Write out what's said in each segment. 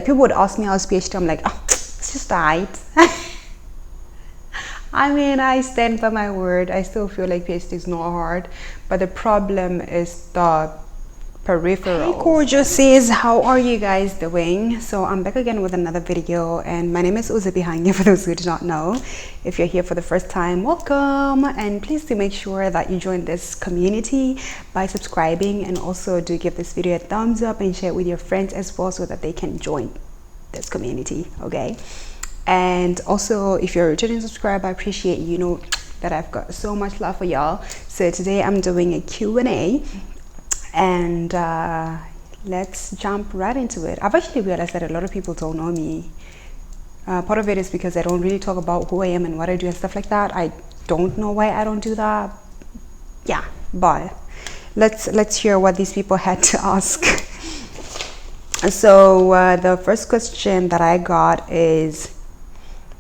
People would ask me how's PhD. I'm like, oh, it's just right. I mean, I stand by my word. I still feel like PhD is not hard, but the problem is the peripherals. Hey gorgeouses, how are you guys doing? So I'm back again with another video, and my name is Uzi behind you for those who do not know. If you're here for the first time, welcome, and please do make sure that you join this community by subscribing, and also do give this video a thumbs up and share it with your friends as well so that they can join this community, okay? And also, if you're a returning subscriber, I appreciate you know that I've got so much love for y'all. So today I'm doing a Q&A, and let's jump right into it. I've actually realized that a lot of people don't know me. Part of it is because I don't really talk about who I am and what I do and stuff like that. I don't know why I don't do that. Yeah, but let's hear what these people had to ask. So the first question that I got is,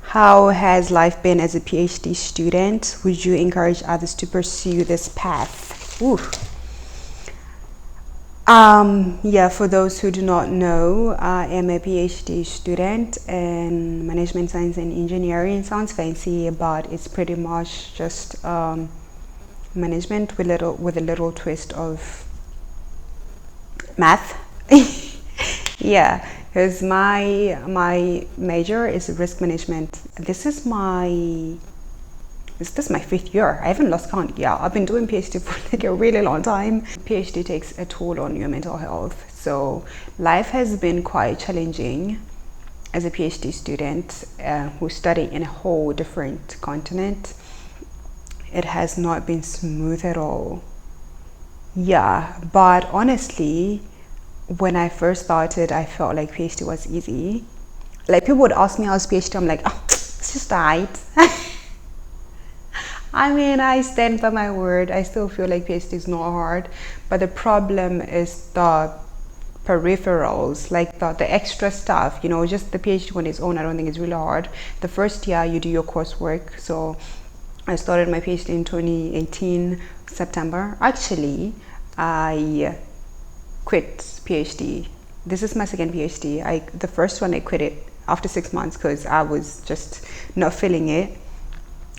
how has life been as a PhD student? Would you encourage others to pursue this path? Ooh. Yeah, for those who do not know, I am a PhD student in management science and engineering. Sounds fancy, but it's pretty much just management with a little twist of math. Yeah, because my major is risk management. This is my fifth year. I haven't lost count. Yeah, I've been doing PhD for like a really long time. PhD takes a toll on your mental health. So life has been quite challenging as a PhD student who study in a whole different continent. It has not been smooth at all. Yeah, but honestly, when I first started, I felt like PhD was easy. Like, people would ask me how's PhD. I'm like, oh, it's just right. I mean, I stand by my word. I still feel like PhD is not hard, but the problem is the peripherals, like the extra stuff, you know. Just the PhD on its own, I don't think it's really hard. The first year you do your coursework. So I started my PhD in 2018 September. Actually, I quit PhD. This is my second PhD. The first one I quit it after 6 months because I was just not feeling it.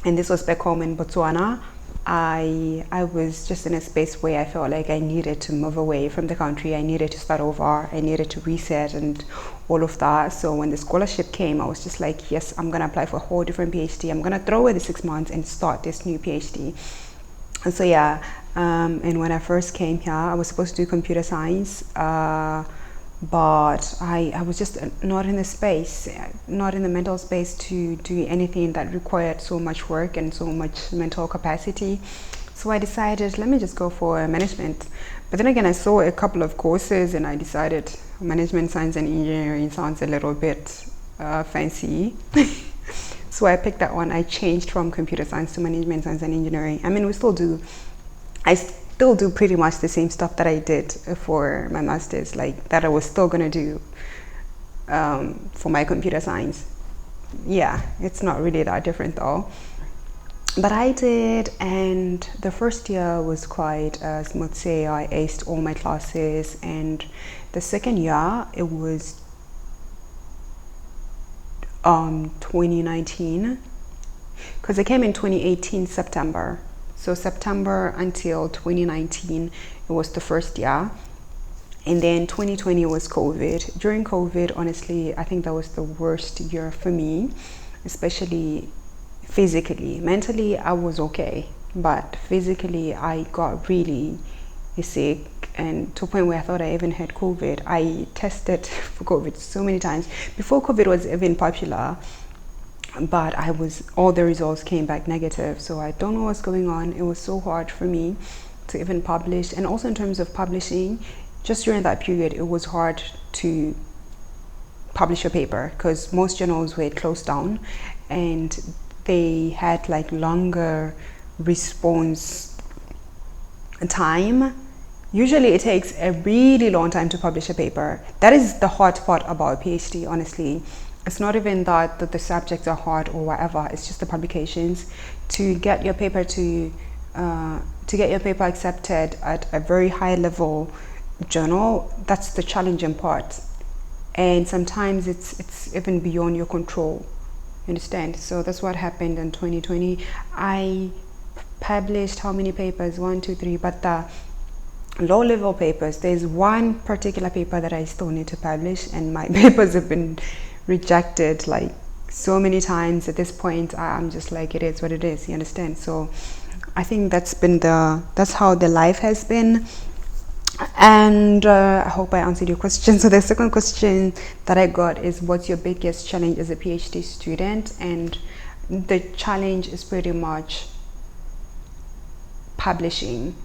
And this was back home in Botswana. I was just in a space where I felt like I needed to move away from the country. I needed to start over. I needed to reset and all of that. So when the scholarship came, I was just like, yes, I'm gonna apply for a whole different PhD. I'm gonna throw away the 6 months and start this new PhD. And so yeah, and when I first came here, I was supposed to do computer science, but I was just not in the space, not in the mental space to do anything that required so much work and so much mental capacity. So I decided, let me just go for management. But then again, I saw a couple of courses and I decided management science and engineering sounds a little bit fancy. So I picked that one. I changed from computer science to management science and engineering. I mean, I still do pretty much the same stuff that I did for my master's, like that I was still gonna do for my computer science. Yeah, it's not really that different though. But I did, and the first year was quite smooth. Say I aced all my classes, and the second year it was 2019, because I came in 2018 September. So September until 2019, it was the first year. And then 2020 was COVID. During COVID, honestly, I think that was the worst year for me, especially physically. Mentally, I was okay, but physically, I got really sick, and to a point where I thought I even had COVID. I tested for COVID so many times before COVID was even popular, but all the results came back negative. So I don't know what's going on. It was so hard for me to even publish, and also in terms of publishing, just during that period it was hard to publish a paper because most journals were closed down and they had like longer response time. Usually it takes a really long time to publish a paper. That is the hard part about PhD, honestly. It's not even that the subjects are hard or whatever, it's just the publications. To get your paper accepted at a very high level journal, that's the challenging part. and sometimes it's even beyond your control. You understand? So that's what happened in 2020. I published how many papers? 1, 2, 3. But the low level papers, there's one particular paper that I still need to publish, and my papers have been rejected like so many times. At this point, I'm just like, it is what it is. You understand? So I think that's how the life has been. And I hope I answered your question. So the second question that I got is, what's your biggest challenge as a PhD student? And the challenge is pretty much publishing.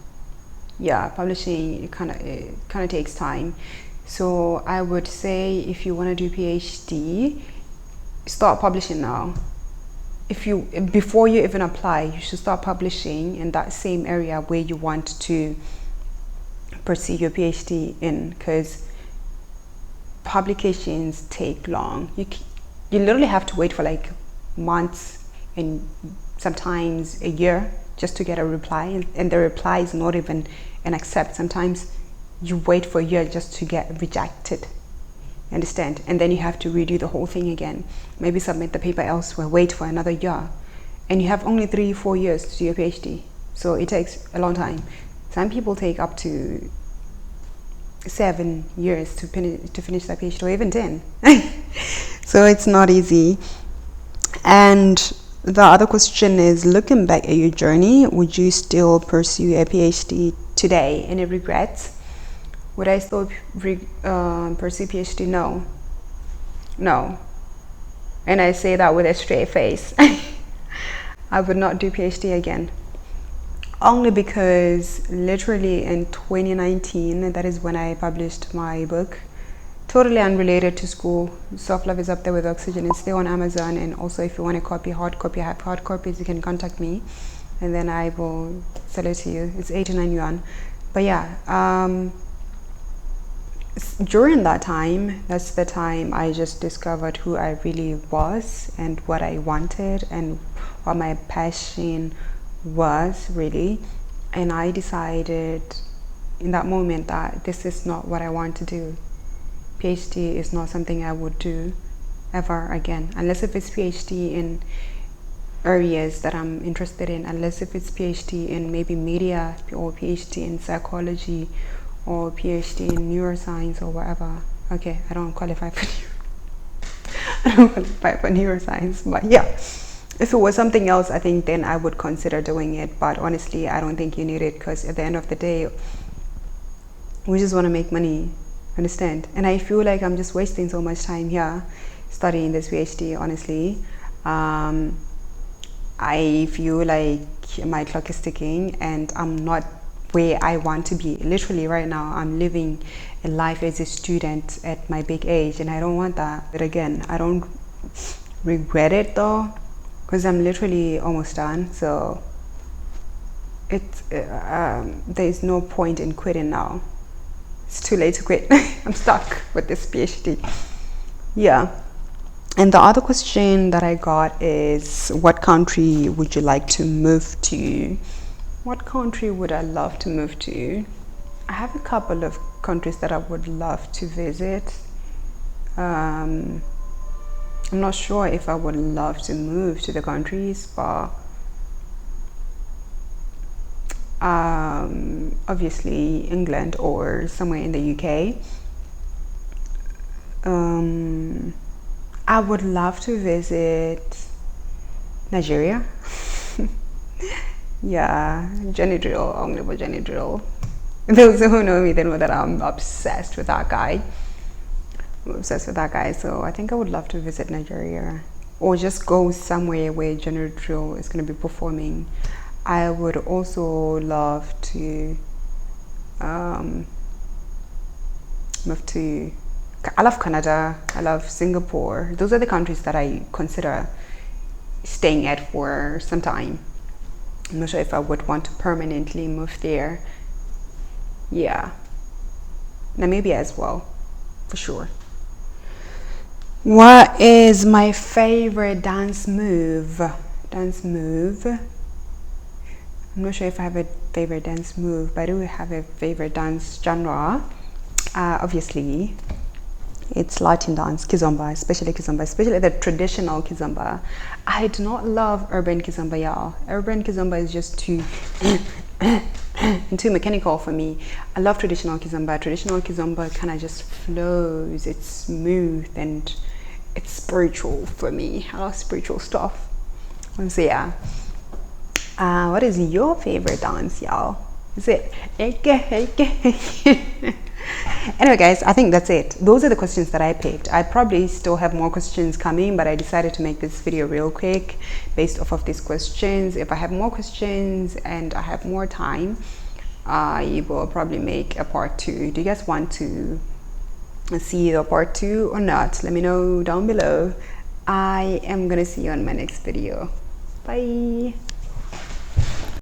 Yeah, publishing, it kind of takes time. So I would say, if you want to do PhD, start publishing now. Before you even apply, you should start publishing in that same area where you want to pursue your PhD in, because publications take long. You literally have to wait for like months and sometimes a year just to get a reply, and the reply is not even an accept. Sometimes you wait for a year just to get rejected. Understand? And then you have to redo the whole thing again. Maybe submit the paper elsewhere, wait for another year, and you have only 3-4 years to do your PhD. So it takes a long time. Some people take up to 7 years to finish their PhD, or even 10. So it's not easy. And the other question is, looking back at your journey, would you still pursue a PhD today? Any regrets? Would I still pursue PhD? No. And I say that with a straight face. I would not do PhD again. Only because literally in 2019, that is when I published my book, totally unrelated to school. Self-Love is Up There with Oxygen. It's there on Amazon. And also, if you want a copy, hard copy, I have hard copies, you can contact me and then I will sell it to you. It's 89 yuan. But yeah, during that time, that's the time I just discovered who I really was and what I wanted and what my passion was really. And I decided in that moment that this is not what I want to do. PhD is not something I would do ever again, unless if it's PhD in areas that I'm interested in, unless if it's PhD in maybe media, or PhD in psychology, or PhD in neuroscience, or whatever. Okay, I don't qualify for neuroscience, but yeah, if it was something else, I think then I would consider doing it. But honestly, I don't think you need it, because at the end of the day, we just want to make money. Understand? And I feel like I'm just wasting so much time here studying this PhD, honestly. I feel like my clock is ticking and I'm not where I want to be. Literally right now, I'm living a life as a student at my big age, and I don't want that. But again, I don't regret it though, because I'm literally almost done. So there's no point in quitting now. It's too late to quit. I'm stuck with this PhD. Yeah. And the other question that I got is, what country would you like to move to? What country would I love to move to? I have a couple of countries that I would love to visit. I'm not sure if I would love to move to the countries, but obviously England or somewhere in the UK. I would love to visit Nigeria. Yeah, Jenny Drill, only about Jenny Drill. Those who know me, they know that I'm obsessed with that guy. So I think I would love to visit Nigeria, or just go somewhere where Jenny Drill is going to be performing. I would also love to move to, I love Canada, I love Singapore. Those are the countries that I consider staying at for some time. I'm not sure if I would want to permanently move there. Yeah, Namibia as well, for sure. What is my favorite dance move? I'm not sure if I have a favorite dance move, but I do have a favorite dance genre. Obviously, It's Latin dance, kizomba, especially the traditional kizomba. I do not love urban kizomba, y'all. Urban kizomba is just too and too mechanical for me. I love traditional kizomba. Traditional kizomba kind of just flows. It's smooth and it's spiritual for me. I love spiritual stuff. So yeah. What is your favorite dance, y'all? Is it anyway, guys, I think that's it. Those are the questions that I picked. I probably still have more questions coming, but I decided to make this video real quick based off of these questions. If I have more questions and I have more time, I will probably make a part 2. Do you guys want to see the part 2 or not? Let me know down below. I am gonna see you on my next video. Bye.